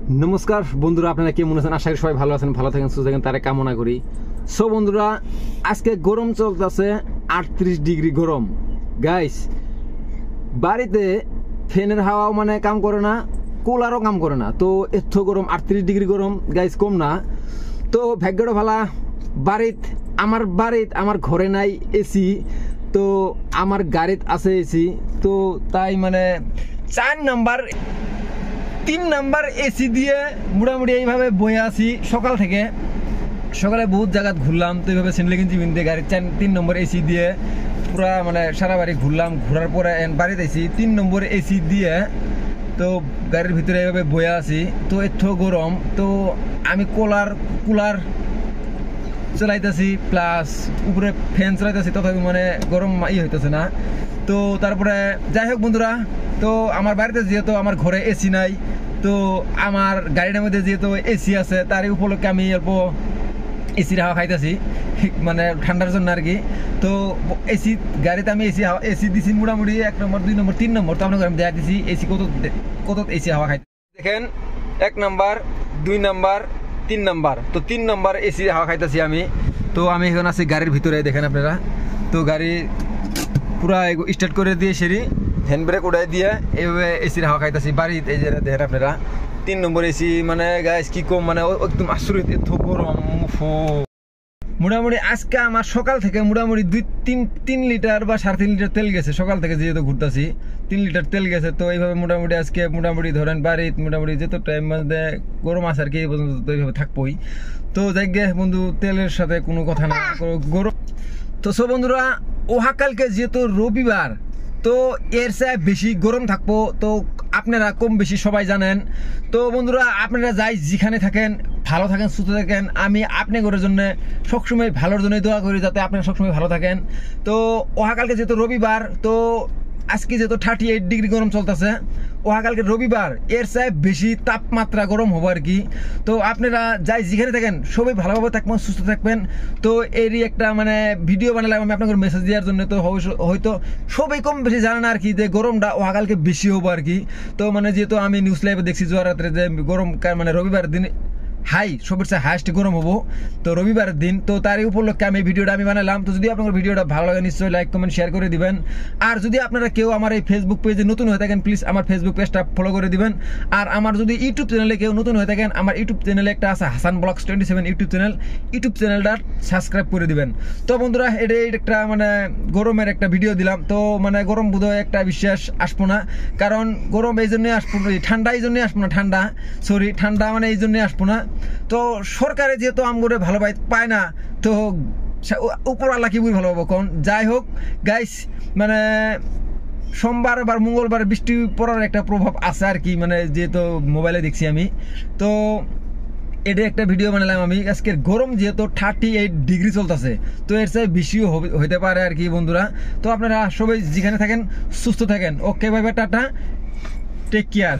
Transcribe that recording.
নমস্কার বন্ধুরা, আপনারা কেমন আছেন? আশা করি সবাই ভালো আছেন, ভালো থাকেন, সুস্থ থাকেন, তারা কামনা করি। সো বন্ধুরা, আজকে গরম চলতেছে 38 ডিগ্রি গরম। গাইস, বাড়িতে ফ্যানের হাওয়াও মানে কাম করে না, কুলারও কাম করে না। তো এত গরম, 38 ডিগ্রি গরম গাইস, কম না। তো ভাগ্যটা ভালা, আমার ঘরে নাই এসি, তো আমার গাড়িত আছে এসি। তো তাই মানে 3 নাম্বার এসি দিয়ে মোটামুটি এইভাবে বয়ে আসি সকাল থেকে। সকালে বহুত জায়গা ঘুরলাম, তো এইভাবে সিন্ডলিগঞ্জি বিন্দে গাড়ির 3 নম্বর এসি দিয়ে পুরা মানে সারা বাড়ি ঘুরলাম। ঘোরার পরে বাড়িতে এসি 3 নম্বর এসি দিয়ে, তো গাড়ির ভিতরে এইভাবে বয়ে আসি। তো এত গরম, তো আমি কুলার চালাইতেছি প্লাস উপরে ফ্যান চালাইতেছি, তথাপি মানে গরম হইতেছে না। তো তারপরে যাই হোক বন্ধুরা, তো আমার বাড়িতে যেহেতু আমার ঘরে এসি নাই, তো আমার গাড়িটার মধ্যে যেহেতু এসি আছে, তার উপলক্ষে আমি অল্প এসির হাওয়া খাইতেছি, মানে ঠান্ডার জন্য আর কি। তো এসি গাড়িতে আমি এসি দিছি মোটামুটি 1 নম্বর 2 নম্বর 3 নম্বর। তো আপনাকে আমি দেখা দিছি এসি কত এসি হাওয়া খাইতে দেখেন। 1 নম্বর 2 নম্বর 3 নম্বর, তো 3 নম্বর এসি হাওয়া খাইতেছি আমি। তো আমি এখন আছি গাড়ির ভিতরে, দেখেন আপনারা। তো গাড়ি পুরা স্টার্ট করে দিয়ে সেরি হ্যান্ড ব্রেক উড়াই দিয়ে এইভাবে এসির হাওয়া খাইতেছি বাড়িতে। এই যে দেখেন আপনারা 3 নম্বর এসি, মানে গাইস কি কম, মানে একদম আশ্চর্য, এত গরম। মোটামুটি আজকে আমার সকাল থেকে মোটামুটি 3 লিটার বা 3.5 লিটার তেল গেছে সকাল থেকে, যেহেতু ঘুরতেছি 3 লিটার তেল গেছে। তো এইভাবে মোটামুটি আজকে মোটামুটি ধরেন বাড়িতে মোটামুটি যেত টাইম মধ্যে গরম আছে আর কি, এই পর্যন্ত তো এইভাবে থাকবোই। তো যাই গে বন্ধু, তেলের সাথে কোনো কথা না, গরম। তো সব বন্ধুরা, ওহাকালকে যেহেতু রবিবার, তো এর চেয়ে বেশি গরম থাকবো, তো আপনারা কম বেশি সবাই জানেন। তো বন্ধুরা, আপনারা যাই যেখানে থাকেন ভালো থাকেন, সুস্থ থাকেন। আমি আপনাদের জন্য সবসময় ভালোর জন্যই দোয়া করি, যাতে আপনারা সবসময় ভালো থাকেন। তো ওহাকালকে যেহেতু রবিবার, তো আজকে যেহেতু 38 ডিগ্রি গরম চলতেছে, ওহাকালকে রবিবার, এর চেয়ে বেশি তাপমাত্রা গরম হবো আর কি। তো আপনারা যাই যেখানে থাকেন সবাই ভালোভাবে থাকবেন, সুস্থ থাকবেন। তো এরই একটা মানে ভিডিও বানালাম আমি আপনাদের মেসেজ দেওয়ার জন্য। তো হয়তো সবাই কম বেশি জানে না আর কি, যে গরমটা ওহাকালকে বেশি হবো আর কি। তো মানে যেহেতু আমি নিউজ লাইভে দেখছি রাত্রে যে গরম মানে রবিবার দিন সবের চেয়ে হাইস্ট গরম হবো, তো রবিবারের দিন। তো তারই উপলক্ষে আমি ভিডিওটা বানালাম। তো যদি আপনার ভিডিওটা ভালো লাগে, নিশ্চয়ই লাইক কমেন্ট শেয়ার করে দিবেন। আর যদি আপনারা কেউ আমার এই ফেসবুক পেজে নতুন হয়ে থাকেন, প্লিজ আমার ফেসবুক পেজটা ফলো করে দিবেন। আর আমার যদি ইউটিউব চ্যানেলে কেউ নতুন হয়ে থাকেন, আমার ইউটিউব চ্যানেলে একটা আছে হাসান ব্লগস 27 ইউটিউব চ্যানেলটা সাবস্ক্রাইব করে দিবেন। তো বন্ধুরা, এটা একটা মানে গরমের একটা ভিডিও দিলাম। তো মানে গরম বোধহয় একটা বিশ্বাস আসবো না, কারণ গরম এই জন্যই আসবো, ঠান্ডা এই জন্যই আসবো না, ঠান্ডা মানে এই জন্যই আসবো না। তো সরকারে যেহেতু আমগরে ভালো পায় না, তো উপরওয়ালা কি ভালো পাবো কোন। যাই হোক গাইস, মানে সোমবার বা মঙ্গলবার বৃষ্টি পড়ার একটা প্রভাব আছে আর কি, মানে যেহেতু মোবাইলে দেখছি আমি। তো এটা একটা ভিডিও বানালাম আমি। আজকের গরম যেহেতু 38 ডিগ্রি চলতেছে, তো এর চেয়ে বেশিও হইতে পারে আর কি বন্ধুরা। তো আপনারা সবাই যেখানে থাকেন সুস্থ থাকেন। Okay, bye bye, tata, take care.